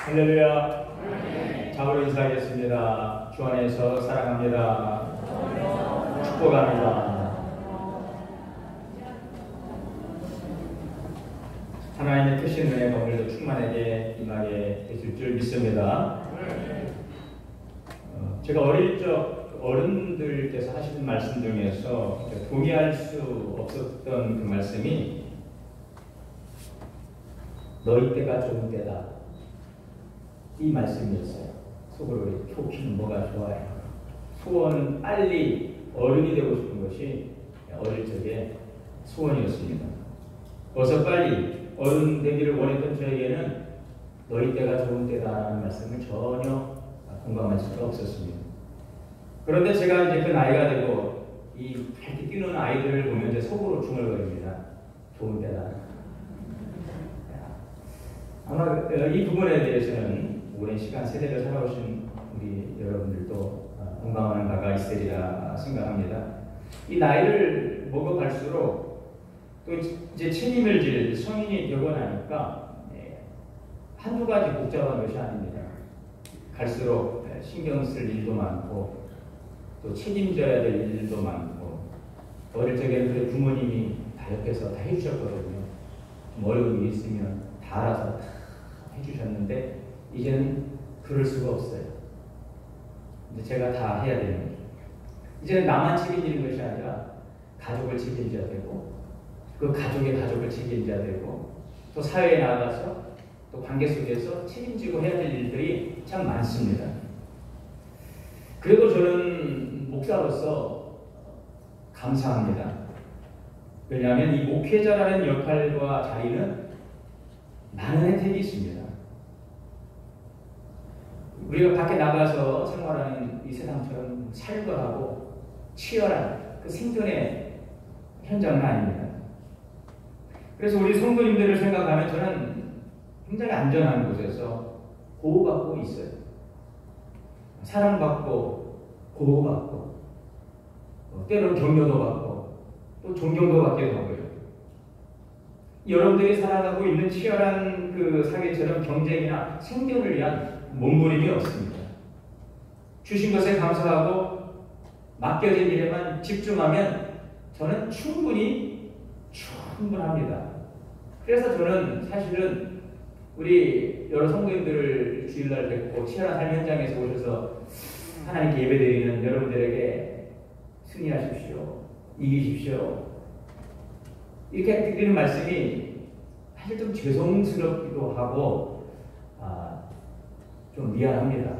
할렐루야. 자으로 인사하겠습니다. 주 안에서 사랑합니다. 축복합니다. 하나님의 크신 은혜가 오늘도 충만하게 임하게 되실 줄 믿습니다. 제가 어릴 적 어른들께서 하시는 말씀 중에서 동의할 수 없었던 그 말씀이 너희 때가 좋은 때다, 이 말씀이었어요. 속으로 좋기는 뭐가 좋아요. 소원은 빨리 어른이 되고 싶은 것이 어릴 적의 소원이었습니다. 어서 빨리 어른 되기를 원했던 저에게는 너희 때가 좋은 때다라는 말씀을 전혀 공감할 수가 없었습니다. 그런데 제가 이제 그 나이가 되고 이 밝게 뛰는 아이들을 보면 이제 속으로 중얼거립니다. 좋은 때다. 아마 이 부분에 대해서는 오랜 시간 세대를 살아오신 우리 여러분들도 공감하는 바가 있으리라 생각합니다. 이 나이를 먹어갈수록 또 이제 책임을 질 성인이 되고 나니까 한두 가지 복잡한 것이 아닙니다. 갈수록 신경 쓸 일도 많고 또 책임져야 될 일도 많고, 어릴 적에는 그 부모님이 다 옆에서 다 해주셨거든요. 좀 어려운 일이 있으면 다 알아서 다 해주셨는데 이제는 그럴 수가 없어요. 이제 제가 다 해야 되는 거죠. 이제는 나만 책임지는 것이 아니라 가족을 책임져야 되고, 그 가족의 가족을 책임져야 되고, 또 사회에 나가서 또 관계 속에서 책임지고 해야 될 일들이 참 많습니다. 그래도 저는 목사로서 감사합니다. 왜냐하면 이 목회자라는 역할과 자리는 많은 혜택이 있습니다. 우리가 밖에 나가서 생활하는 이 세상처럼 살벌하고 치열한 그 생존의 현장은 아닙니다. 그래서 우리 성도님들을 생각하면 저는 굉장히 안전한 곳에서 보호받고 있어요. 사랑받고 보호받고 때로는 격려도 받고 또 존경도 받기도 하고요. 여러분들이 살아가고 있는 치열한 그 사회처럼 경쟁이나 생존을 위한 몸부림이 없습니다. 주신 것에 감사하고 맡겨진 일에만 집중하면 저는 충분합니다. 그래서 저는 사실은 우리 여러 성도님들을 주일날 뵙고 치열한 삶 현장에서 오셔서 하나님께 예배드리는 여러분들에게 승리하십시오, 이기십시오, 이렇게 드리는 말씀이 사실 좀 죄송스럽기도 하고 좀 미안합니다.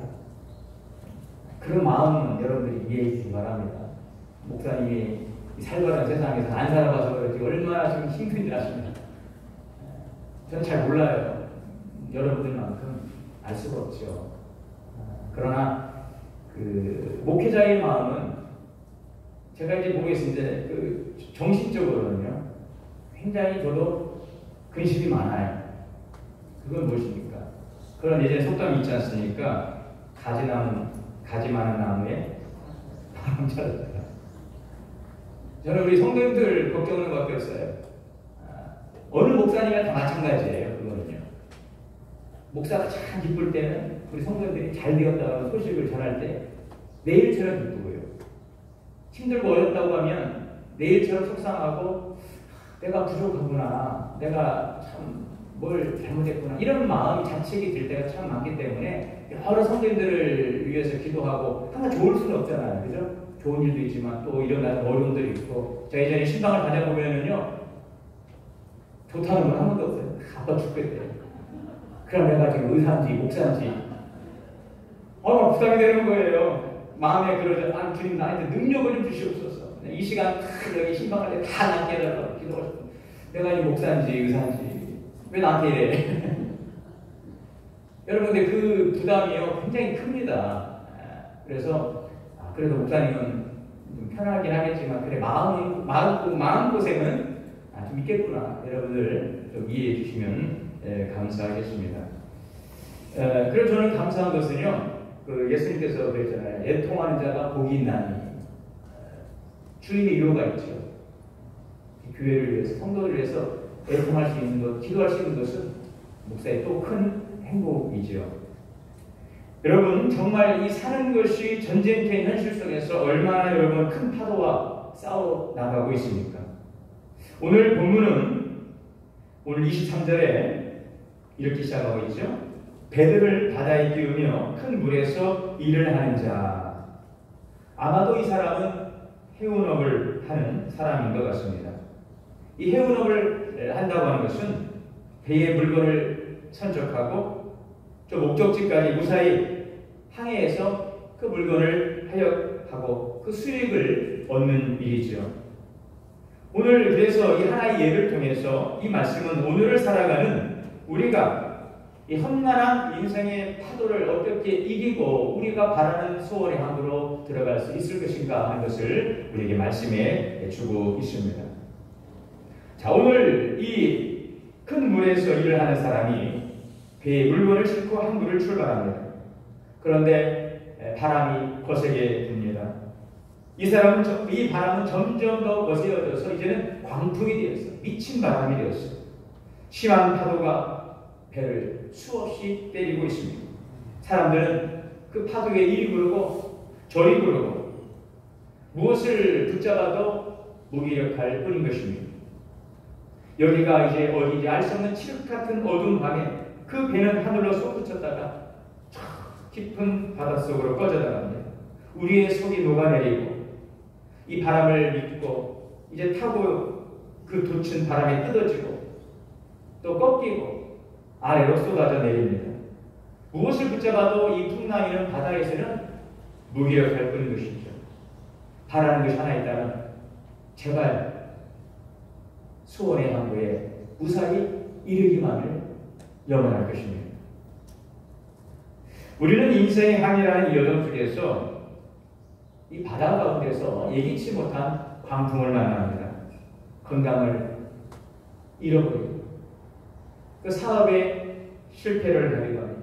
그런 마음은 여러분들이 이해해 주시기 바랍니다. 목사님이 이 살벌한 세상에서 안 살아봐서 그렇지 얼마나 좀 힘든지 아십니다. 저는 잘 몰라요. 여러분들만큼 알 수가 없죠. 그러나 그 목회자의 마음은 제가 이제 모르겠습니다. 그 정신적으로는요 굉장히 저도 근심이 많아요. 그건 무엇입니까? 그런 예전에 속담이 있지 않습니까? 가지 많은 나무에 바람 잘한다. 저는 우리 성도님들 걱정하는 것밖에 없어요. 어느 목사님이나 다 마찬가지예요. 그거는요. 목사가 참 기쁠 때는 우리 성도님들이 잘 되었다고 소식을 전할 때 내일처럼 기쁘고요. 힘들고 어렵다고 하면 내일처럼 속상하고 내가 부족하구나, 내가 참 뭘 잘못했구나, 이런 마음이 자책이 들 때가 참 많기 때문에 여러 성도님들을 위해서 기도하고 항상 좋을 수는 없잖아요. 그죠? 좋은 일도 있지만 또 일어나는 어려움들이 있고, 제가 예전에 신방을 다녀보면은요 좋다는 건 한 번도 없어요. 아빠 죽겠대요. 그럼 내가 지금 의사인지 목사인지 부담이 되는 거예요. 마음에 그러죠. 주님 나한테 능력을 좀 주시옵소서. 이 시간 여기 신방할 때 다 낫게 해달라고 기도하셨어. 내가 이 목사인지 의사인지 왜 나한테 이래? 여러분, 근데 그 부담이요 굉장히 큽니다. 그래서 그래도 목사님은 좀 편하긴 하겠지만 그래 마음 고생은 좀 있겠구나. 여러분들 좀 이해해 주시면 감사하겠습니다. 그래서 저는 감사한 것은요, 그 예수님께서 그랬잖아요. 애통하는 자가 복이 있나니. 주님의 위로가 있죠. 교회를 위해서, 성도를 위해서 애통할 수 있는 것, 기도할 수 있는 것은 목사의 또 큰 행복이지요. 여러분, 정말 이 사는 것이 전쟁터의 현실 속에서 얼마나 여러분 큰 파도와 싸워 나가고 있습니까? 오늘 본문은 오늘 23절에 이렇게 시작하고 있죠. 배들을 바다에 띄우며 큰 물에서 일을 하는 자. 아마도 이 사람은 해운업을 하는 사람인 것 같습니다. 이 해운업을 한다고 하는 것은 배의 물건을 선적하고 저 목적지까지 무사히 항해해서 그 물건을 하역하고 그 수익을 얻는 일이죠. 오늘 그래서 이 하나의 예를 통해서 이 말씀은 오늘을 살아가는 우리가 이 험난한 인생의 파도를 어떻게 이기고 우리가 바라는 소원의 항으로 들어갈 수 있을 것인가 하는 것을 우리에게 말씀해 주고 있습니다. 자, 오늘 이 큰 물에서 일을 하는 사람이 배에 물건을 싣고 항구를 출발합니다. 그런데 바람이 거세게 붑니다. 이 바람은 점점 더 거세어져서 이제는 광풍이 되었어. 미친 바람이 되었어. 심한 파도가 배를 수없이 때리고 있습니다. 사람들은 그 파도에 이리 부르고 저리 부르고 무엇을 붙잡아도 무기력할 뿐인 것입니다. 여기가 이제 어디인지 알 수 없는 칠흑 같은 어두운 밤에 그 배는 하늘로 솟구쳤다가 깊은 바닷속으로 꺼져나갑니다. 우리의 속이 녹아내리고 이 바람을 믿고 이제 타고 그 돋친 바람에 뜯어지고 또 꺾이고 아래로 쏟아져 내립니다. 무엇을 붙잡아도 이 풍랑이는 바다에서는 무기력할 뿐인 것이죠. 바라는 것이 하나 있다면 제발 소원의 항구에 무사히 이르기만을 염원할 것입니다. 우리는 인생의 항해라는 이 여정 속에서 이 바다 가운데서 예기치 못한 광풍을 만납니다. 건강을 잃어버리고 그 사업에 실패를 하기도 합니다.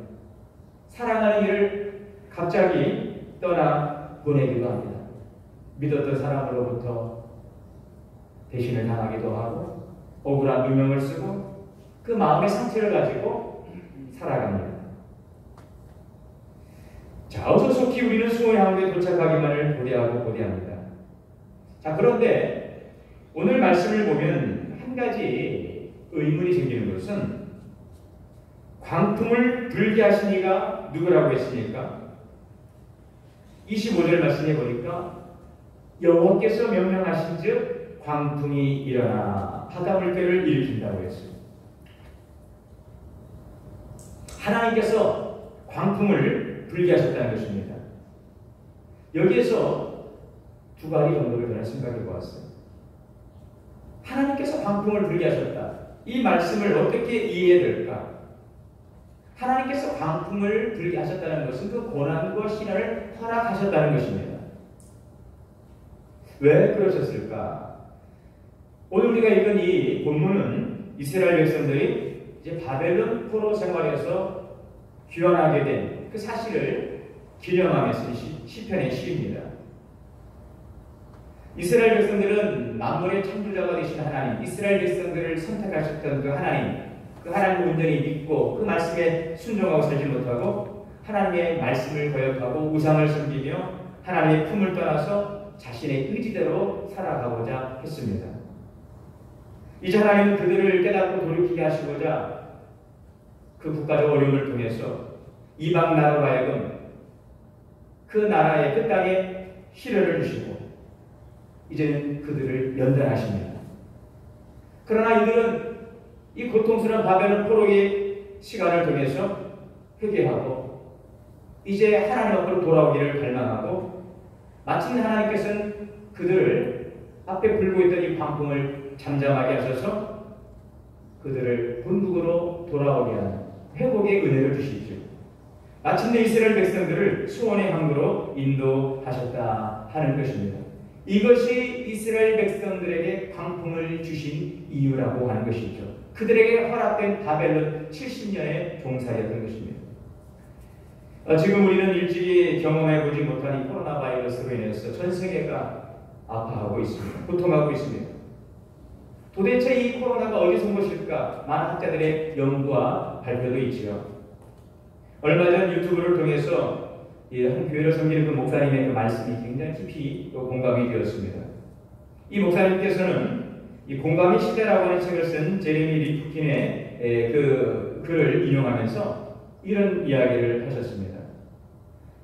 사랑하는 이를 갑자기 떠나 보내기도 합니다. 믿었던 사람으로부터 배신을 당하기도 하고 억울한 누명을 쓰고 그 마음의 상처를 가지고 살아갑니다. 자, 어서 속히 우리는 수호의 항구에 도착하기만을 고대합니다. 자, 그런데 오늘 말씀을 보면 한 가지 의문이 생기는 것은 광풍을 불게 하신 이가 누구라고 했습니까? 25절 말씀해 보니까 여호와께서 명령하신 즉 광풍이 일어나 바다물결을 일으킨다고 했어요. 하나님께서 광풍을 불게 하셨다는 것입니다. 여기에서 두 가지 정도를 저는 생각해 보았어요. 하나님께서 광풍을 불게 하셨다. 이 말씀을 어떻게 이해해야 될까? 하나님께서 광풍을 불게 하셨다는 것은 그 고난과 시련을 허락하셨다는 것입니다. 왜 그러셨을까? 오늘 우리가 읽은 이 본문은 이스라엘 백성들이 이제 바벨론 포로 생활에서 귀환하게 된 그 사실을 기념하며 쓴 시편의 시입니다. 이스라엘 백성들은 만물의 창조자가 되신 하나님, 이스라엘 백성들을 선택하셨던 그 하나님을 온전히 믿고 그 말씀에 순종하고 살지 못하고 하나님의 말씀을 거역하고 우상을 섬기며 하나님의 품을 떠나서 자신의 의지대로 살아가고자 했습니다. 이제 하나님은 그들을 깨닫고 돌이키게 하시고자 그 국가적 어려움을 통해서 이방 나라로 하여금 그 나라의 그 땅에 시련을 주시고 이제는 그들을 연단하십니다. 그러나 이들은 이 고통스러운 바벨론 포로의 시간을 통해서 회개하고 이제 하나님 앞으로 돌아오기를 갈망하고 마침내 하나님께서는 그들을 앞에 불고 있던 이 광풍을 잠잠하게 하셔서 그들을 본국으로 돌아오게 하는 회복의 은혜를 주시죠. 마침내 이스라엘 백성들을 수원의 항구로 인도하셨다 하는 것입니다. 이것이 이스라엘 백성들에게 광풍을 주신 이유라고 하는 것이죠. 그들에게 허락된 바벨론 70년의 종살이였던 것입니다. 지금 우리는 일찍이 경험해보지 못한 이 코로나 바이러스로 인해서 전 세계가 아파하고 있습니다. 고통하고 있습니다. 도대체 이 코로나가 어디서 온 것일까? 많은 학자들의 연구와 발표도 있지요. 얼마 전 유튜브를 통해서 한 교회를 섬기는 그 목사님의 그 말씀이 굉장히 깊이 공감이 되었습니다. 이 목사님께서는 이 공감의 시대라고 하는 책을 쓴 제레미 리프킨의 그 글을 인용하면서 이런 이야기를 하셨습니다.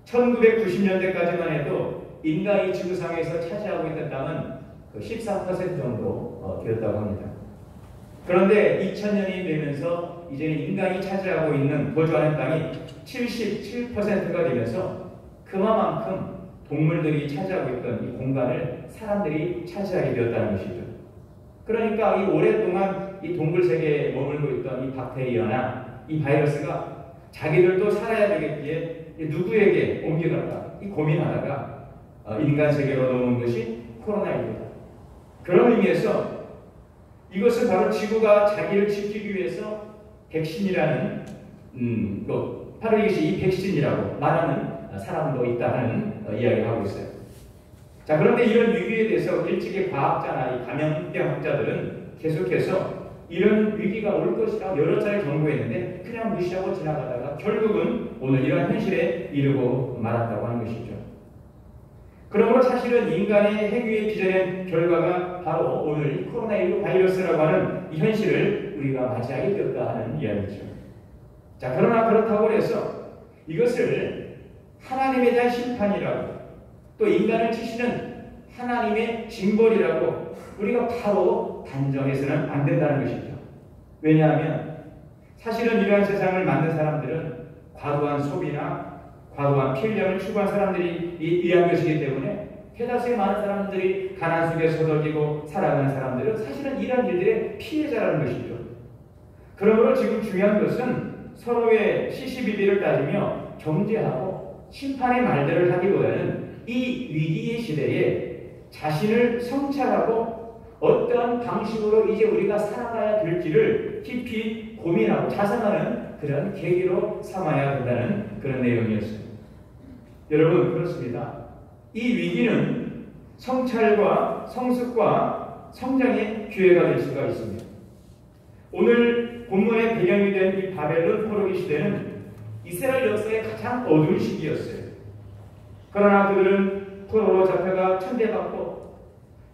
1990년대까지만 해도 인간이 지구상에서 차지하고 있던 땅은 14% 정도 되었다고 합니다. 그런데 2000년이 되면서 이제는 인간이 차지하고 있는 거주하는 땅이 77%가 되면서 그만큼 동물들이 차지하고 있던 이 공간을 사람들이 차지하게 되었다는 것이죠. 그러니까 이 오랫동안 이 동물 세계에 머물고 있던 이 박테리아나 이 바이러스가 자기들도 살아야 되겠기에 누구에게 옮겨갈까 이 고민하다가 인간 세계로 넘어온 것이 코로나19다. 그런 의미에서 이것은 바로 지구가 자기를 지키기 위해서 백신이라는 바로 이것이 이 백신이라고 말하는 사람도 있다는 이야기를 하고 있어요. 자, 그런데 이런 위기에 대해서 일찍이 과학자나 이 감염병학자들은 계속해서 이런 위기가 올 것이라고 여러 차례 경고했는데 그냥 무시하고 지나가다가 결국은 오늘 이런 현실에 이르고 말았다고 하는 것이죠. 그러므로 사실은 인간의 행위에 빚어낸 결과가 바로 오늘 코로나19 바이러스라고 하는 이 현실을 우리가 맞이하게 되었다 하는 이야기죠. 자, 그러나 그렇다고 해서 이것을 하나님에 대한 심판이라고 또 인간을 치시는 하나님의 징벌이라고 우리가 바로 단정해서는 안 된다는 것이죠. 왜냐하면 사실은 이러한 세상을 만든 사람들은 과도한 소비나 과도한 필량을 추구한 사람들이 의한 것이기 때문에 대다수의 많은 사람들이 가난 속에 서덕이고 살아가는 사람들은 사실은 이러한 일들의 피해자라는 것이죠. 그러므로 지금 중요한 것은 서로의 시시비비를 따지며 경제하고 심판의 말들을 하기보다는 이 위기의 시대에 자신을 성찰하고 어떠한 방식으로 이제 우리가 살아가야 될지를 깊이 고민하고 자성하는 그런 계기로 삼아야 된다는 그런 내용이었습니다. 여러분, 그렇습니다. 이 위기는 성찰과 성숙과 성장의 기회가 될 수가 있습니다. 오늘 본문의 배경이 된 이 바벨론 포로기 시대는 이스라엘 역사의 가장 어두운 시기였어요. 그러나 그들은 포로로 잡혀가 천대받고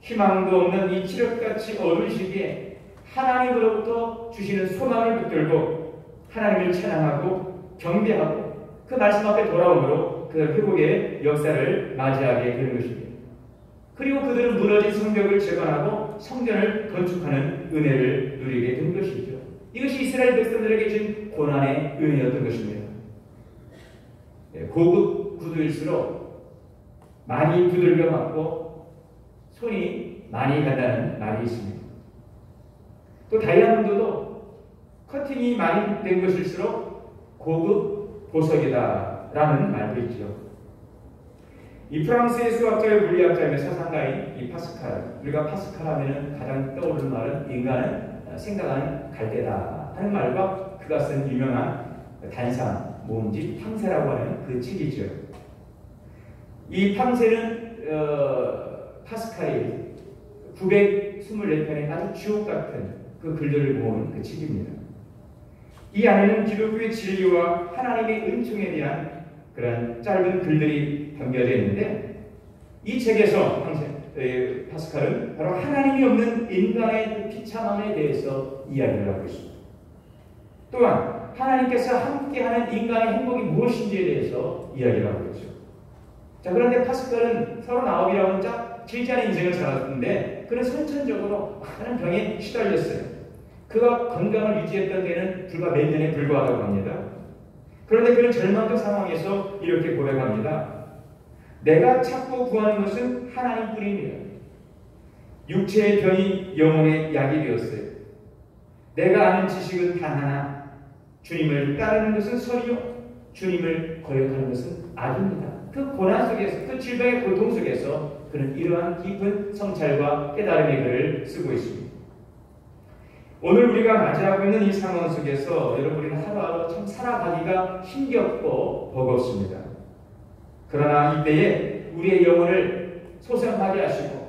희망도 없는 이 칠흑같이 어두운 시기에 하나님으로부터 주시는 소망을 붙들고 하나님을 찬양하고 경배하고 그 말씀 앞에 돌아옴으로 그 회복의 역사를 맞이하게 되는 것입니다. 그리고 그들은 무너진 성벽을 재건하고 성전을 건축하는 은혜를 누리게 된 것이죠. 이것이 이스라엘 백성들에게 준 고난의 은혜였던 것입니다. 고급 구두일수록 많이 두들겨 맞고 손이 많이 간다는 말이 있습니다. 또 다이아몬드도 커팅이 많이 된 것일수록 고급 보석이다라는 말도 있죠. 이 프랑스의 수학자의 물리학자이며 사상가인 이 파스칼, 우리가 파스칼 하면은 가장 떠오르는 말은 인간은 생각하는 갈대다 하는 말과 그가 쓴 유명한 단상, 모음집, 팡세라고 하는 그 책이죠. 이 팡세는 파스칼이 924편의 아주 주옥 같은 그 글들을 모은 그 책입니다. 이 안에는 기독교의 진리와 하나님의 은총에 대한 그런 짧은 글들이 담겨져 있는데 이 책에서 파스칼은 바로 하나님이 없는 인간의 비참함에 대해서 이야기를 하고 있습니다. 또한 하나님께서 함께하는 인간의 행복이 무엇인지에 대해서 이야기를 하고 있죠. 자, 그런데 파스칼은 39이라고 짝 길지 않은 인생을 살았는데 그는 선천적으로 많은 병에 시달렸어요. 그가 건강을 유지했던 데는 불과 몇 년에 불과하다고 합니다. 그런데 그는 절망적 상황에서 이렇게 고백합니다. 내가 찾고 구하는 것은 하나님뿐입니다. 육체의 병이 영혼의 약이 되었어요. 내가 아는 지식은 단 하나, 주님을 따르는 것은 선이요, 주님을 거역하는 것은 악입니다. 그 고난 속에서, 그 질병의 고통 속에서 그는 이러한 깊은 성찰과 깨달음의 글을 쓰고 있습니다. 오늘 우리가 맞이하고 있는 이 상황 속에서 여러분이 하루하루 참 살아가기가 힘겹고 버겁습니다. 그러나 이때에 우리의 영혼을 소생하게 하시고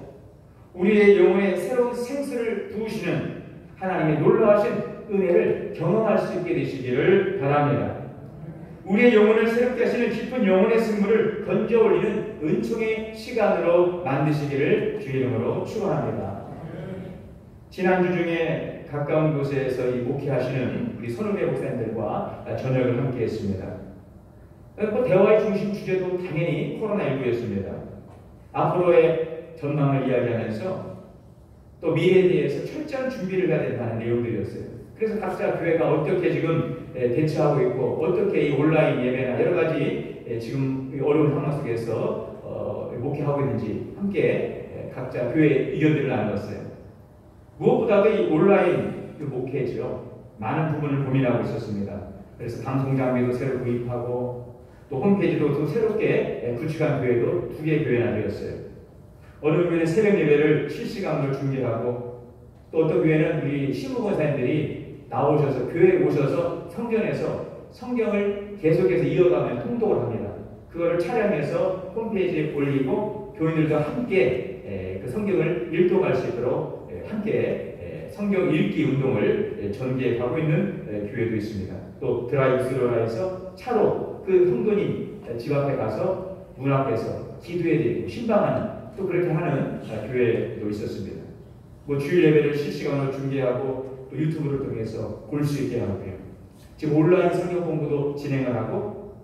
우리의 영혼에 새로운 생수를 부으시는 하나님의 놀라우신 은혜를 경험할 수 있게 되시기를 바랍니다. 우리의 영혼을 새롭게 하시는 깊은 영혼의 승부를 건져 올리는 은총의 시간으로 만드시기를 주의 이름으로 축원합니다. 지난주 중에 가까운 곳에서 이 목회하시는 우리 손흥배 목사님들과 저녁을 함께 했습니다. 대화의 중심 주제도 당연히 코로나19였습니다. 앞으로의 전망을 이야기하면서 또 미래에 대해서 철저한 준비를 해야 된다는 내용들이었어요. 그래서 각자 교회가 어떻게 지금 대처하고 있고 어떻게 이 온라인 예배나 여러 가지 지금 어려운 상황 속에서 목회하고 있는지 함께 각자 교회 의견들을 나눴어요. 무엇보다도 이 온라인 목회죠. 많은 부분을 고민하고 있었습니다. 그래서 방송 장비도 새로 구입하고 또 홈페이지도 또 새롭게 구축한 교회도 2개의 교회나 되었어요. 어느 교회는 새벽 예배를 실시간으로 중계하고 또 어떤 교회는 우리 신부권사님들이 나오셔서 교회에 오셔서 성전에서 성경을 계속해서 이어가면 통독을 합니다. 그거를 촬영해서 홈페이지에 올리고 교인들과 함께 그 성경을 일독할 수 있도록 함께 성경 읽기 운동을 전개하고 있는 교회도 있습니다. 또 드라이브스루에서 차로 그 성도님 집 앞에 가서 문 앞에서 기도해 드리고 신방하는 또 그렇게 하는 교회도 있었습니다. 뭐 주일 예배를 실시간으로 중계하고 또 유튜브를 통해서 볼 수 있게 하고요. 지금 온라인 성경 공부도 진행을 하고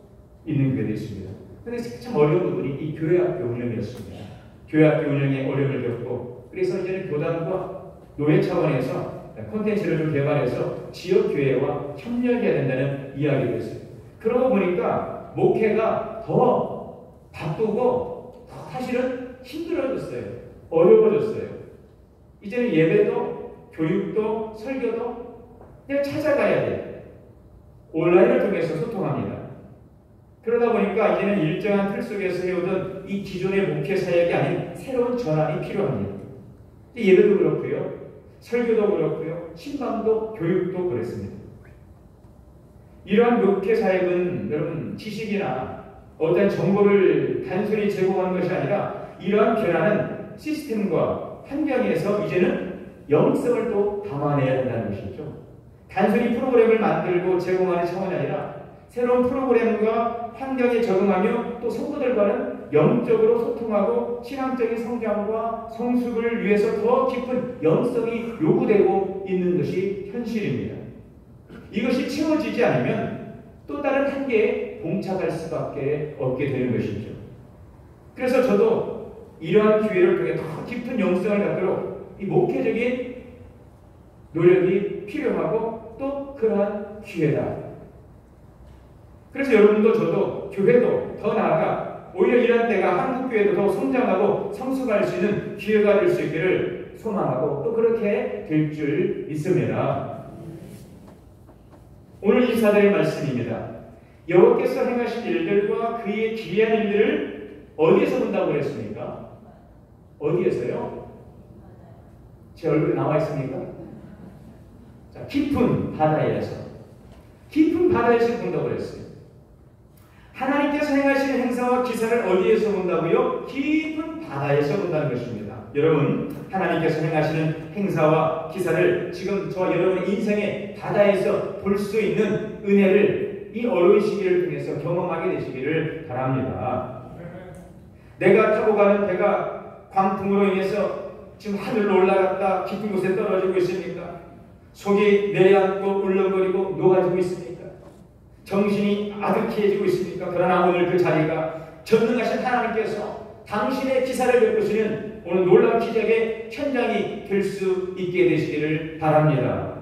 있는 교회도 있습니다. 그런데 참 어려운 부분이 이 교회 학교 운영이었습니다. 교회 학교 운영에 어려움을 겪고 그래서 이제는 교단과 노회 차원에서 콘텐츠를 좀 개발해서 지역 교회와 협력해야 된다는 이야기도 있어요. 그러고 보니까 목회가 더 바쁘고 사실은 힘들어졌어요. 어려워졌어요. 이제는 예배도 교육도 설교도 그냥 찾아가야 돼요. 온라인을 통해서 소통합니다. 그러다 보니까 이제는 일정한 틀 속에서 해오던 이 기존의 목회 사역이 아닌 새로운 전환이 필요합니다. 예배도 그렇고요. 설교도 그렇고요. 신방도 교육도 그렇습니다. 이러한 목회 사역은 여러분 지식이나 어떤 정보를 단순히 제공하는 것이 아니라 이러한 변화는 시스템과 환경에서 이제는 영성을 또 담아내야 된다는 것이죠. 단순히 프로그램을 만들고 제공하는 차원이 아니라 새로운 프로그램과 환경에 적응하며 또 성도들과는 영적으로 소통하고 신앙적인 성장과 성숙을 위해서 더 깊은 영성이 요구되고 있는 것이 현실입니다. 이것이 채워지지 않으면 또 다른 한계에 봉착할 수밖에 없게 되는 것이죠. 그래서 저도 이러한 기회를 통해 더 깊은 영성을 갖도록 이 목회적인 노력이 필요하고 또 그러한 기회다. 그래서 여러분도 저도 교회도 더 나아가 오히려 이러한 때가 한국교회도 더 성장하고 성숙할 수 있는 기회가 될 수 있기를 소망하고 또 그렇게 될 줄 믿습니다. 오늘 이사들의 말씀입니다. 여호와께서 행하신 일들과 그의 기이한 일들을 어디에서 본다고 그랬습니까? 어디에서요? 제 얼굴에 나와 있습니까? 자, 깊은 바다에서. 깊은 바다에서 본다고 그랬어요. 하나님께서 행하시는 행사와 기사를 어디에서 본다고요? 깊은 바다에서 본다는 것입니다. 여러분, 하나님께서 행하시는 행사와 기사를 지금 저와 여러분의 인생의 바다에서 볼 수 있는 은혜를 이 어려운 시기를 통해서 경험하게 되시기를 바랍니다. 내가 타고 가는 배가 광풍으로 인해서 지금 하늘로 올라갔다 깊은 곳에 떨어지고 있습니까? 속이 내려앉고 울렁거리고 녹아지고 있습니까? 정신이 아득해지고 있습니까? 그러나 오늘 그 자리가 전능하신 하나님께서 당신의 기사를 베푸시는 오늘 놀라운 기적의 현장이 될 수 있게 되시기를 바랍니다.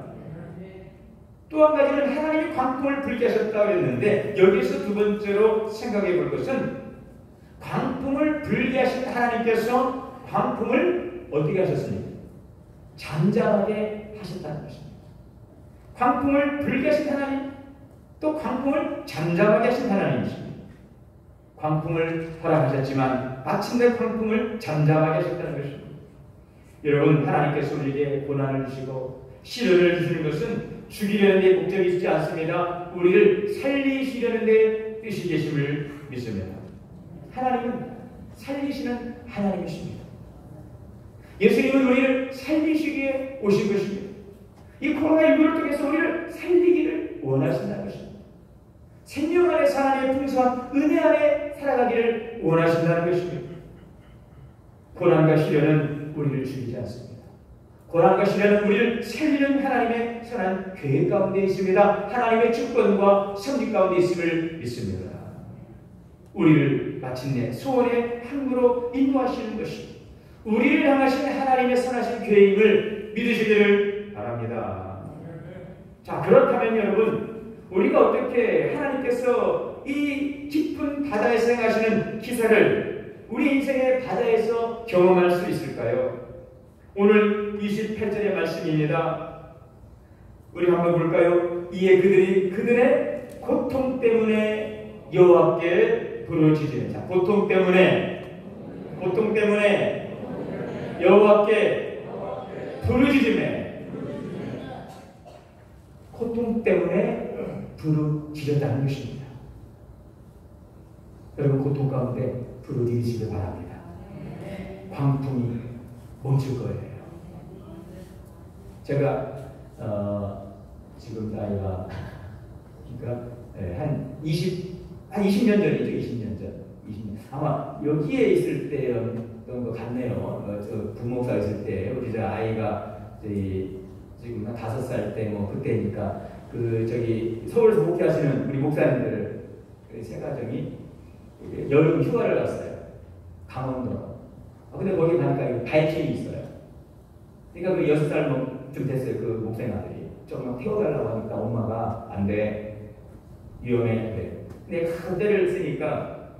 또 한 가지는 하나님이 광풍을 불게 하셨다고 했는데 여기서 두 번째로 생각해 볼 것은 광풍을 불게 하신 하나님께서 광풍을 어떻게 하셨습니까? 잠잠하게 하셨다는 것입니다. 광풍을 불게 하신 하나님 또 광풍을 잠잠하게 하신 하나님이십니다. 광풍을 허락하셨지만 마침내 광풍을 잠잠하게 하셨다는 것입니다. 여러분, 하나님께서 우리에게 고난을 주시고 시련을 주시는 것은 죽이려는 데 목적이 있지 않습니다. 우리를 살리시려는 데 뜻이 계심을 믿습니다. 하나님은 살리시는 하나님이십니다. 예수님은 우리를 살리시기에 오신 것입니다. 이 코로나19를 통해서 우리를 살리기를 원하신다는 것입니다. 생명 안에 하나님의 풍성한 은혜 안에 살아가기를 원하신다는 것입니다. 고난과 시련은 우리를 죽이지 않습니다. 고난과 시련은 우리를 살리는 하나님의 선한 계획 가운데 있습니다. 하나님의 주권과 섭리 가운데 있음을 믿습니다. 우리를 마침내 소원의 항구로 인도하시는 것입니다. 우리를 향하신 하나님의 선하신 계획을 믿으시기를 바랍니다. 자, 그렇다면 여러분, 우리가 어떻게 하나님께서 이 깊은 바다에서 행하시는 기사를 우리 인생의 바다에서 경험할 수 있을까요? 오늘 28절의 말씀입니다. 우리 한번 볼까요? 이에 그들이 그들의 고통 때문에 여호와께 부르짖으며, 자, 고통 때문에 여호와께 부르짖으며, 고통 때문에 부르짖었다는 것입니다. 여러분, 고통 가운데 부르짖으시길 바랍니다. 광풍이 멈출 거예요. 제가 지금 나이가 그러니까 한 20년 전이죠. 20년 전. 아마 여기에 있을 때였던 것 같네요. 저 부목사 있을 때 우리 저 아이가 지금 한 5살 때 뭐 그때니까 저기 서울에서 목회하시는 우리 목사님들 세 가정이 여름 휴가를 갔어요. 강원도. 근데 거기 가니까 바이킹이 있어요. 그러니까 그 6살 좀 됐어요. 그 목사님 아들이. 좀 태워달라고 하니까 엄마가 안 돼. 위험해. 그래. 근데 그때를 쓰니까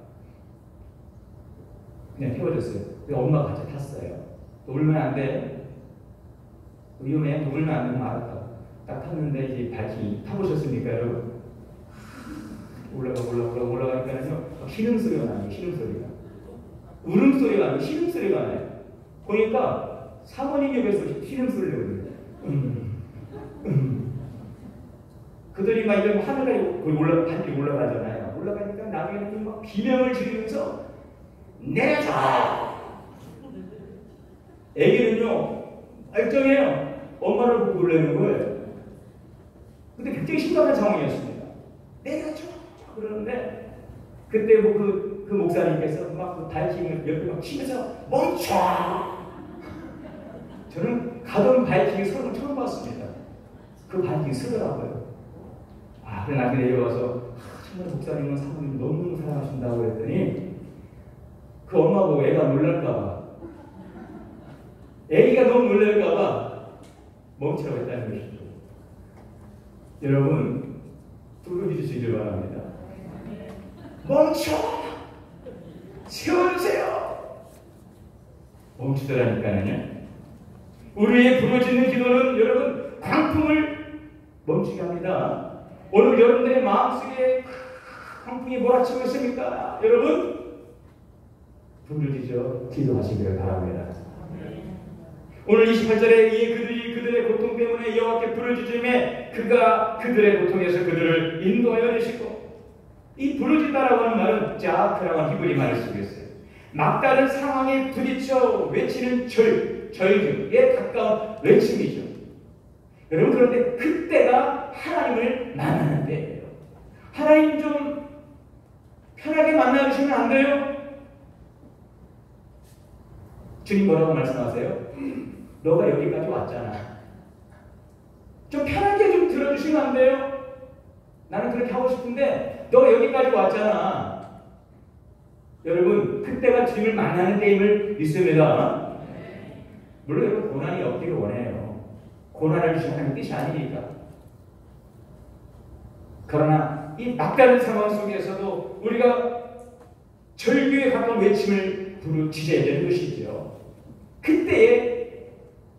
그냥 태워줬어요. 엄마가 같이 탔어요. 놀면 안 돼. 위험해. 놀면 안 되면 알았다. 딱 탔는데 이제 바이킹 타보셨습니까, 여러분? 올라가니까요. 신음소리가 나요. 신음소리가. 울음소리가 아니고 신음소리가 나요. 보니까 사모님 옆에서 신음소리를 내거든요. 그들이 막 이런 하늘에 올라가잖아요. 올라가니까 나중에는 막 비명을 지르면서 내려줘! 애기는요, 알정해요. 엄마를 보고 놀라는 거예요. 근데 굉장히 심각한 상황이었습니다. 내려줘! 그러는데, 그때 뭐 그 목사님께서 막 그 바이킹을 옆에 막 치면서 멈춰! 저는 가던 바이킹의 소리를 처음 봤습니다. 그 바이킹이 쓰더라고요. 그래 나중에 내려와서 정말 목사님은 사모님 너무 사랑하신다고 했더니 그 엄마 보고 애가 놀랄까봐, 애기가 너무 놀랄까봐 멈추라고 했다는 것이죠. 여러분, 부르짖으시길 바랍니다. 멈춰! 세워주세요! 멈추더라니까요. 우리의 부르짖는 기도는 여러분, 광풍을 멈추게 합니다. 오늘 여러분들의 마음속에 광풍이 몰아치고 있습니까? 여러분, 부르짖어 기도하시기를 바랍니다. 오늘 28절에 이에 그들이 그들의 고통 때문에 여호와께 부르짖음에 그가 그들의 고통에서 그들을 인도하여 내시고, 이 부르짖다라고 하는 말은 자크라고 하는 히브리 말을 쓰고 있어요. 막다른 상황에 부딪혀 외치는 절규에 가까운 외침이죠. 여러분, 그런데 그때가 하나님을 만나는 때예요. 하나님 좀 편하게 만나주시면 안 돼요? 주님 뭐라고 말씀하세요? 너가 여기까지 왔잖아. 좀 편하게 좀 들어주시면 안 돼요? 나는 그렇게 하고 싶은데 너가 여기까지 왔잖아. 여러분, 그때가 주님을 만나는 때임을 믿습니다. 물론 여러분, 고난이 없기를 원해요. 고난을 주시는 뜻이 아니니까. 그러나 이 막다른 상황 속에서도 우리가 절규에 가까운 외침을 부르짖어야 되는 것이죠. 그때에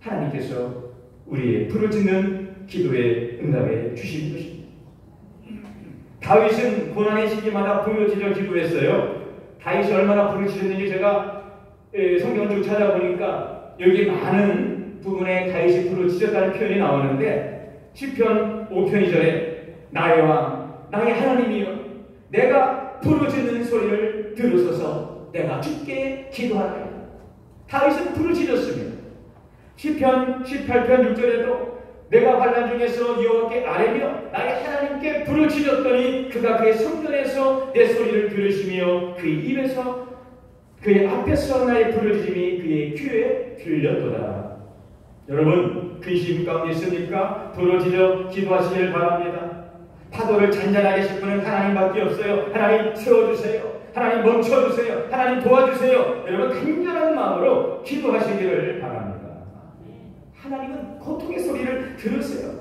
하나님께서 우리의 부르짖는 기도에 응답해 주신 것입니다. 다윗은 고난의 시기마다 부르짖어 기도했어요. 다윗이 얼마나 부르짖었는지 제가 성경 쭉 찾아보니까 여기 많은 부분에 다윗이 부르짖었다는 표현이 나오는데, 시편 5편 2절에 나의 왕, 나의 하나님이여, 내가 부르짖는 소리를 들으소서, 내가 주께 기도하노라. 다윗은 부르짖었습니다. 시편 18편 6절에도 내가 환난 중에서 여호와께 아뢰며 나의 하나님께 불을 지졌더니 그가 그의 성전에서 내 소리를 들으시며 그의 입에서 그의 앞에서 나의 부르짖음이 그의 귀에 들렸도다. 여러분 근심 가운데 있습니까? 부르짖어 기도하시길 바랍니다. 파도를 잔잔하게 실 분은 하나님밖에 없어요. 하나님 세워주세요. 하나님 멈춰주세요. 하나님 도와주세요. 여러분 간절한 마음으로 기도하시기를 바랍니다. 하나님은 고통의 소리를 들으세요.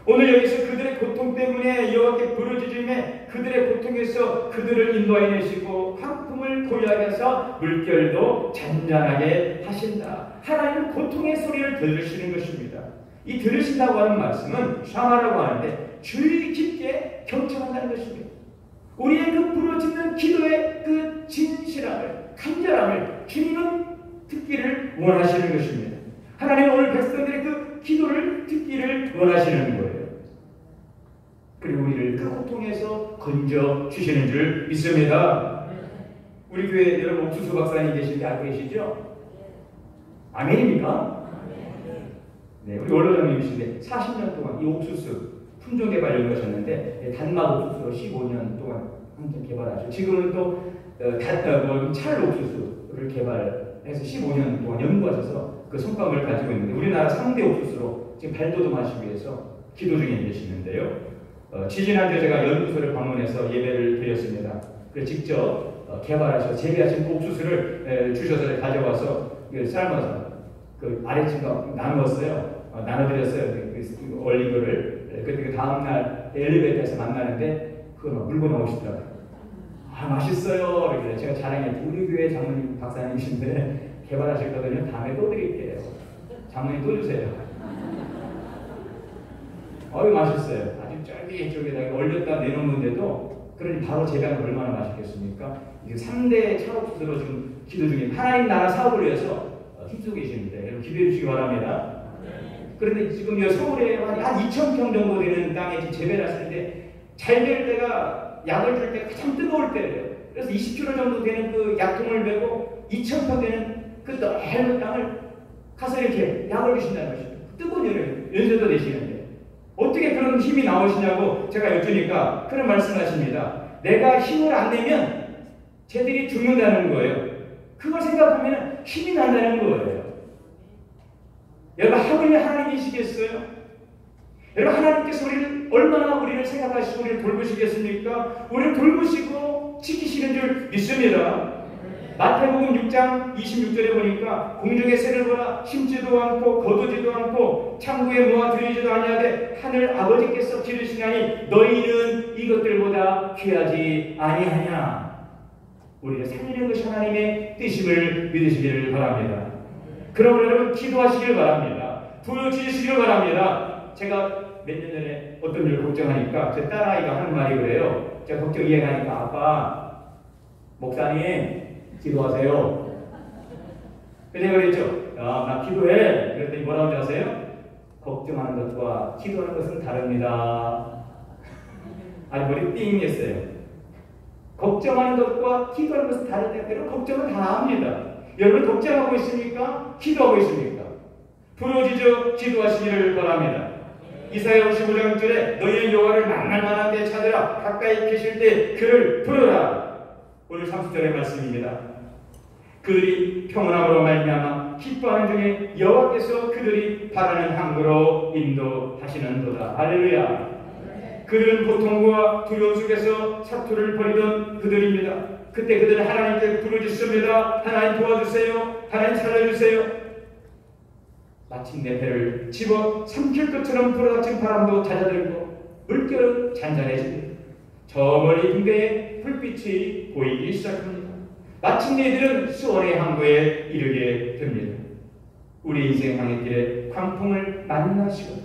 오늘 여기서 그들의 고통 때문에 여호와께 부르짖음에 그들의 고통에서 그들을 인도하여 내시고 황풍을 고요하게 해서 물결도 잔잔하게 하신다. 하나님은 고통의 소리를 들으시는 것입니다. 이 들으신다고 하는 말씀은 샤마라고 하는데 주의 깊게 경청한다는 것입니다. 우리의 그 부르짖는 기도의 그 진실함을 간절함을 주님은 듣기를 원하시는 것입니다. 하나님은 오늘 백성들의 그 기도를 듣기를 원하시는 거예요. 그리고 우리를 그 고통에서 건져 주시는 줄 믿습니다. 우리 교회 여러분 옥수수 박사님 계신데 알고 계시죠? 아멘입니까? 네, 우리 원로장님이신데 40년 동안 이 옥수수 품종 개발 연구하셨는데 단맛 옥수수로 15년 동안 한참 개발하셨고 지금은 또 찰 옥수수를 개발해서 15년 동안 연구하셔서 그 성과를 가지고 있는데 우리나라 3대 옥수수로 지금 발돋움하시기 위해서 기도 중에 계시는데요. 지지난주에 제가 연구소를 방문해서 예배를 드렸습니다. 그래서 직접 개발하셔서 재배하신 옥수수를 주셔서 가져와서 삶아서 그 아래층과 나누었어요. 나눠드렸어요. 얼린 거를. 그때 그 다음날 엘리베이터에서 만나는데 그걸 막 물고 나오시더라고요. 아 맛있어요. 이렇게 제가 자랑했죠. 우리 교회 장모님 박사님이신데 개발하셨거든요. 다음에 또 드릴게요. 장모님 또 주세요. 어이 맛있어요. 아주 쫄깃쫄깃하게 얼렸다 내놓는데도 그러니 바로 재배하면 얼마나 맛있겠습니까? 이게 3대 찰옥수수로 지금 기도 중에 하나님 나라 사업을 위해서 힘쓰고 계시는데 여러분 기도해 주시기 바랍니다. 그런데 지금 서울에 한 2,000평 정도 되는 땅에 지금 재배를 했을 때 잘 될 때가 약을 줄 때 가장 뜨거울 때예요. 그래서 20kg 정도 되는 그 약통을 메고 2,000평 되는 그 넓은 땅을 가서 이렇게 약을 주신다는 것이죠. 뜨거운 열을 연세도 내시는데 어떻게 그런 힘이 나오시냐고 제가 여쭈니까 그런 말씀하십니다. 내가 힘을 안 내면 쟤들이 죽는다는 거예요. 그걸 생각하면 힘이 난다는 거예요. 여러분 하물며 하나님이시겠어요? 여러분 하나님께서 얼마나 우리를 생각하시고 우리를 돌보시겠습니까? 우리를 돌보시고 지키시는 줄 믿습니다. 마태복음 6장 26절에 보니까 공중의 새를 보라 심지도 않고 거두지도 않고 창고에 모아 들이지도 아니하되 하늘 아버지께서 기르시나니 너희는 이것들보다 귀하지 아니하냐. 우리를 살리는 것이 하나님의 뜻임을 믿으시기를 바랍니다. 그러므로 여러분 기도하시길 바랍니다. 부르짖으시길 바랍니다. 제가 몇 년 전에 어떤 일을 걱정하니까 제 딸아이가 하는 말이 그래요. 제가 걱정 이해하니까 아빠 목사님 기도하세요. 그래서 그랬죠. 나 기도해. 그랬더니 뭐라고 하세요? 걱정하는 것과 기도하는 것은 다릅니다. 아주 머리 띵 했어요. 걱정하는 것과 기도하는 것은 다르다. 여러분 걱정은 다 합니다. 여러분 걱정하고 있습니까? 기도하고 있습니까? 부르짖어 기도하시기를 바랍니다. 이사야 55장 1절에 너희는 여호와를 만날 만한 데 찾으라. 가까이 계실 때 그를 부르라. 오늘 30절의 말씀입니다. 그들이 평온함으로 말미암아 기뻐하는 중에 여호와께서 그들이 바라는 항구로 인도하시는도다. 할렐루야. 그들은 고통과 두려움 속에서 사투를 벌이던 그들입니다. 그때 그들은 하나님께 부르짖습니다. 하나님 도와주세요. 하나님 살려주세요. 마침내 배를 집어 삼킬 것처럼 불어닥친 바람도 잦아들고 물결은 잔잔해집니다. 저 멀리 등대에 불빛이 보이기 시작합니다. 마침내 이들은 수원의 항구에 이르게 됩니다. 우리 인생 항해길에 광풍을 만나시고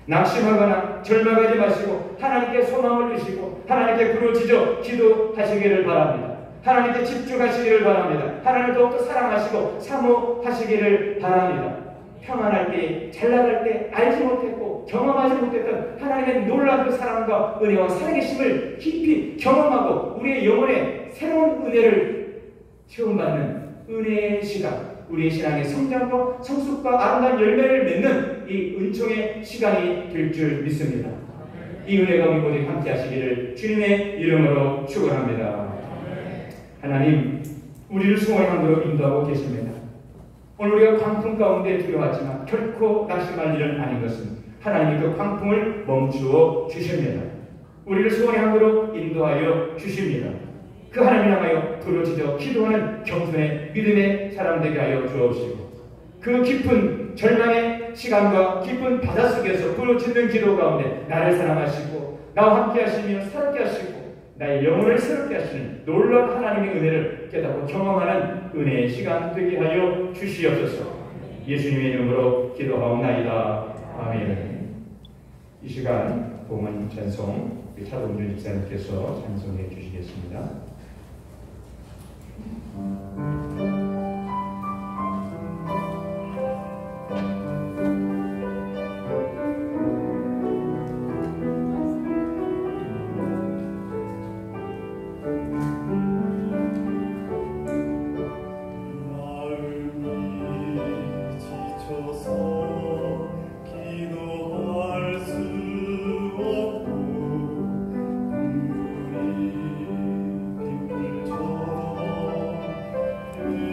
낙심하거나 절망하지 마시고 하나님께 소망을 두시고 하나님께 부르짖어 기도하시기를 바랍니다. 하나님께 집중하시기를 바랍니다. 하나님을 더욱더 사랑하시고 사모하시기를 바랍니다. 평안할 때, 잘 나갈 때 알지 못했고 경험하지 못했던 하나님의 놀라운 사랑과 은혜와 살아계심을 깊이 경험하고 우리의 영혼에 새로운 은혜를 체험받는 은혜의 시간, 우리의 신앙의 성장과 성숙과 아름다운 열매를 맺는 이 은총의 시간이 될 줄 믿습니다. 이 은혜가 우리 모두 함께 하시기를 주님의 이름으로 축원합니다. 하나님, 우리를 수고의 항도로 인도하고 계십니다. 오늘 우리가 광풍 가운데 들어왔지만 결코 낙심할 일은 아닌 것은 하나님이 그 광풍을 멈추어 주십니다. 우리를 수고의 항도로 인도하여 주십니다. 그 하나님 향하여 부르짖어 기도하는 겸손의 믿음의 사람 되게 하여 주옵시고, 그 깊은 절망의 시간과 깊은 바닷속에서 부르짖는 기도 가운데 나를 사랑하시고 나와 함께 하시며 새롭게 하시고 나의 영혼을 새롭게 하시는 놀라운 하나님의 은혜를 깨닫고 경험하는 은혜의 시간 되게 하여 주시옵소서. 예수님의 이름으로 기도하옵나이다. 아멘. 이 시간 봉헌 찬송 차동준 집사님께서 찬송해 주시겠습니다. 그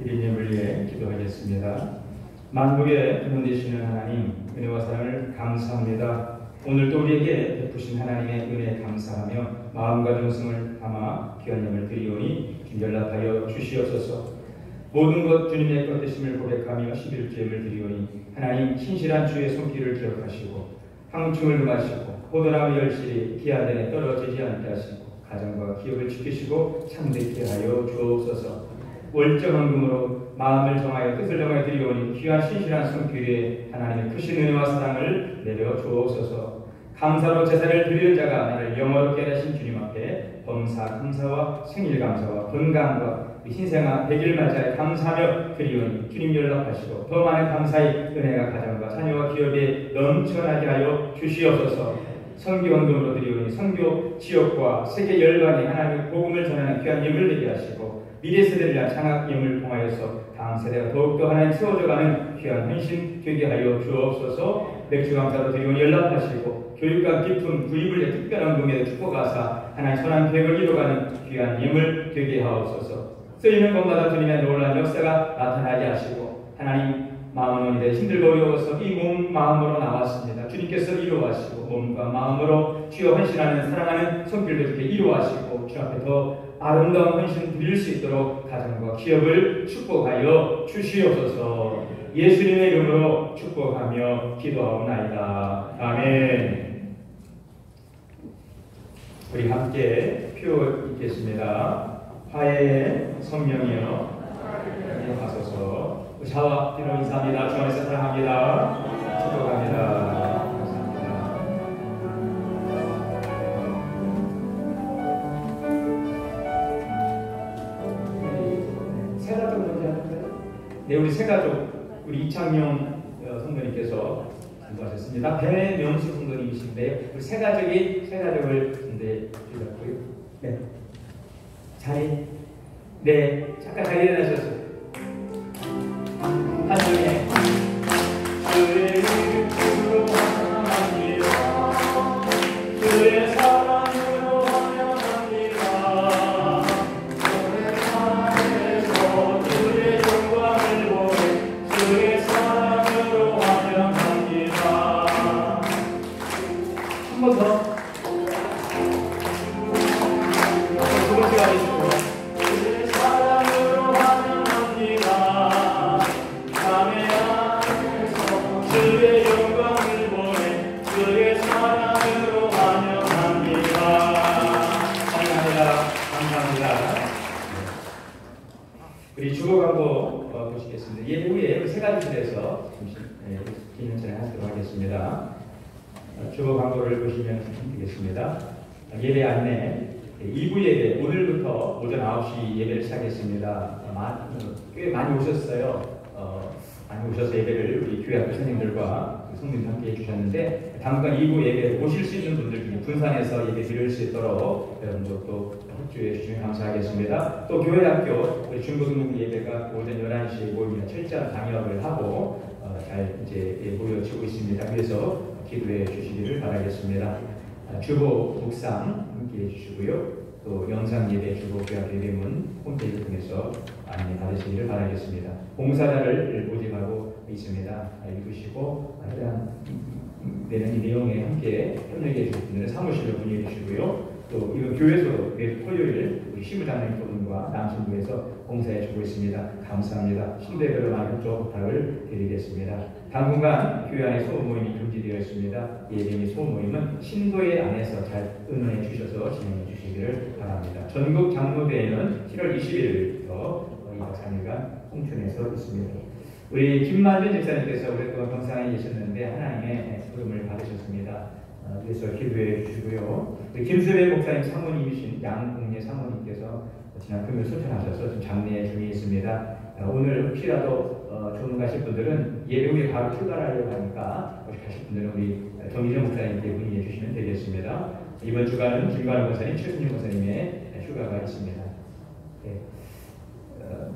기리님을 위해 기도하겠습니다. 만국의 근원 되시는 하나님, 은혜와 사랑을 감사합니다. 오늘도 우리에게 베푸신 하나님의 은혜에 감사하며 마음과 정성을 담아 귀한 예물을 드리오니 주님 연락하여 주시옵소서. 모든 것 주님의 것 되심을 고백하며 11주임을 드리오니 하나님 신실한 주의 손길을 기억하시고 황충을 금하시고 포도나무 열실이 기한전에 떨어지지 않게 하시고 가정과 기업을 지키시고 참되게 하여 주옵소서. 월정한 금으로 마음을 정하여 뜻을 정하여 드리오니 귀한 신실한 손길에 하나님의 크신 은혜와 사랑을 내려 주옵소서. 감사로 제사를 드리는 자가 나를 영원롭게 하신 주님 앞에 범사 감사와 생일 감사와 건강과 신생아 100일 맞이하여 감사하며 드리오니 주님 연락하시고 더 많은 감사의 은혜가 가정과 자녀와 기업에 넘쳐나게 하여 주시옵소서. 선교 헌금으로 드리오니 선교 지역과 세계 열방에 하나님의 복음을 전하는 귀한 예물을 되게 하시고 미래 세대를 위한 장학 예물을 통하여서 다음 세대가 더욱더 하나님 세워져가는 귀한 헌신 되게 하여 주옵소서. 맥주 감사로 드리오니 연락하시고 교육과 깊은 구입을 위해 특별한 공예를 축복하사 하나님 선한 계획을 이루어가는 귀한 예물 되게 하옵소서. 쓰이는 곳마다 주님의 놀라운 역사가 나타나게 하시고 하나님 마음은 이제 힘들고 어려워서 이 몸 마음으로 나왔습니다. 주님께서 이루어하시고 몸과 마음으로 주여 헌신하는 사랑하는 손길도 이렇게 이루어하시고 주 앞에 더 아름다운 헌신 드릴 수 있도록 가정과 기업을 축복하여 주시옵소서. 예수님의 이름으로 축복하며 기도하옵나이다. 아멘. 우리 함께 표 읽겠습니다. 화해의 성령이여 하소서. 샤와 기도 인사합니다. 주 안에서 사랑합니다. 축복합니다. 감사합니다. 세가족 먼저 할까요? 네, 우리 세가족, 우리 이창용 성도님께서 기도하셨습니다. 배명수 성도님이신데 우리 세가족을 드렸고요. 네, 자리, 네, 잠깐 자리 일어나셨어요. 하나님의 그의 이름으로 환영합니다. 그의 사랑으로 환영합니다. 그의 사랑에서 그의 영광을 보내 그의 사랑으로 환영합니다. 한 번 더. 두 번째 가겠습니다. 그의 사랑으로 환영합니다. 주의 영광을 보내 주의 사랑으로 환영합니다. 감사합니다. 우리 주보 광고 보시겠습니다. 예배 후에 세 가지들에서 기념 진행하도록 하겠습니다. 주보 광고를 보시면 되겠습니다. 예배 안내 2부 예배 오늘부터 오전 9시 예배를 시작했습니다. 꽤 많이 오셨어요. 많이 오셔서 예배를 우리 교회 학교 선생님들과 성도님 함께 해주셨는데 당분간 2부 예배 오실 수 있는 분들 중에 분산해서 예배 드릴 수 있도록 여러분들 또 협조해 주시면 감사하겠습니다. 또 교회 학교 우리 중고등부 예배가 오전 11시에 모이면 철저한 방역을 하고 잘 이제 모여지고 있습니다. 그래서 기도해 주시기를 바라겠습니다. 주보 묵상 함께 해주시고요. 또 영상 예배 주보 교회 예배문 홈페이지를 통해서 안내 받으시기를 바라겠습니다. 봉사자를 모집하고 있습니다. 읽으시고 내는 이 내용에 함께 협력해 주실 분들은 사무실로 문의해 주시고요. 또 이거 교회에서 매주 토요일 우리 시부장님 분과 남신부에서 봉사해 주고 있습니다. 감사합니다. 신도에별로 많은 협조 부탁을 드리겠습니다. 당분간 교회 안에 소모 모임이 금지되어 있습니다. 예배 및 소모 모임은 신도회 안에서 잘 응원해 주셔서 진행해 주시기를 바랍니다. 전국 장로대회는 7월 20일부터 2박 3일간 홍천에서 있습니다. 우리 김만준 집사님께서 오랫동안 병상에 계셨는데 하나님의 부름을 받으셨습니다. 그래서 기도해 주시고요. 우리 김수배 목사님 사모님이신 양공예 사모님께서 지난 금요일 소천하셔서 지금 장례 중에 있습니다. 오늘 혹시라도 조문가실 분들은 예배 후에 바로 출발하려고 하니까 가실 분들은 우리 정희정 목사님께 문의해 주시면 되겠습니다. 이번 주간은 김관우 목사님, 최순희 목사님의 휴가가 있습니다.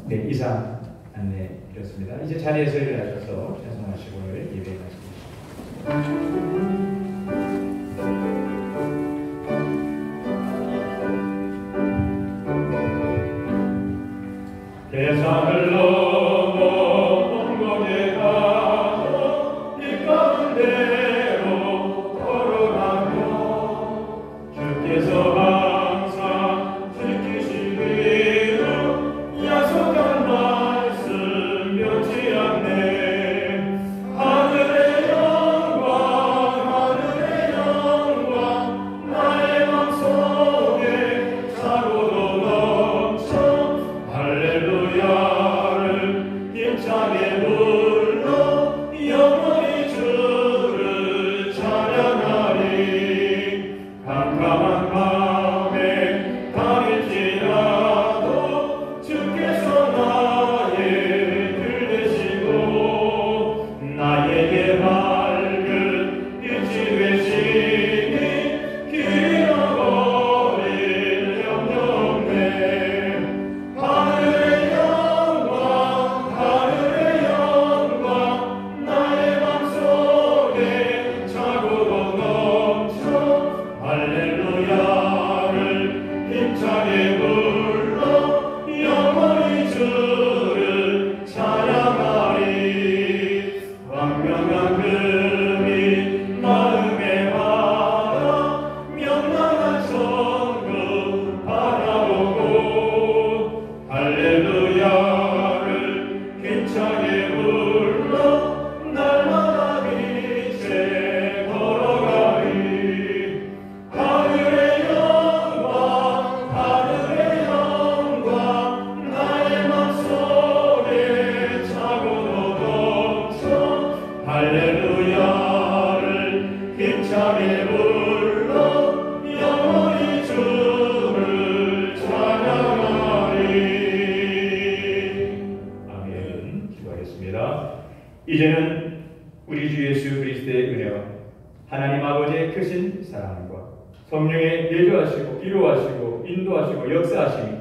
네, 이상 안내 드렸습니다. 이제 자리에서 일어나셔서 찬송하시고 오늘 예배 마치겠습니다. 세상을 성령의 내주하시고 기도하시고 인도하시고 역사하시니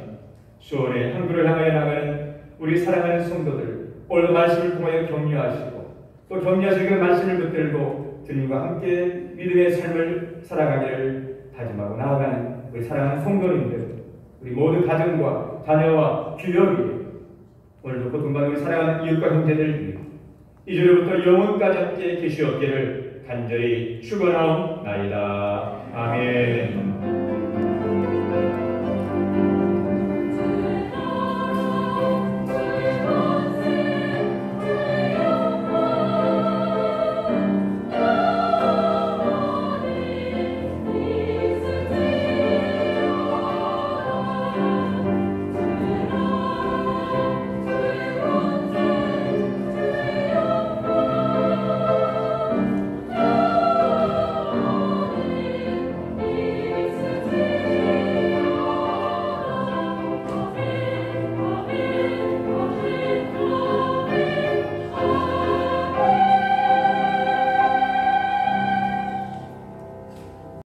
수원의 항구를 향하여 나가는 우리 사랑하는 성도들 오늘 말씀을 통하여 격려하시고 또 격려하시고 그 말씀을 붙들고 주님과 함께 믿음의 삶을 살아가기를 다짐하고 나아가는 우리 사랑하는 성도님들, 우리 모든 가정과 자녀와 규력이 오늘도 고통받는 우리 사랑하는 이웃과 형제들 이제로부터 영원까지 함께 계시옵기를 간절히 축원하옵나이다. 아멘.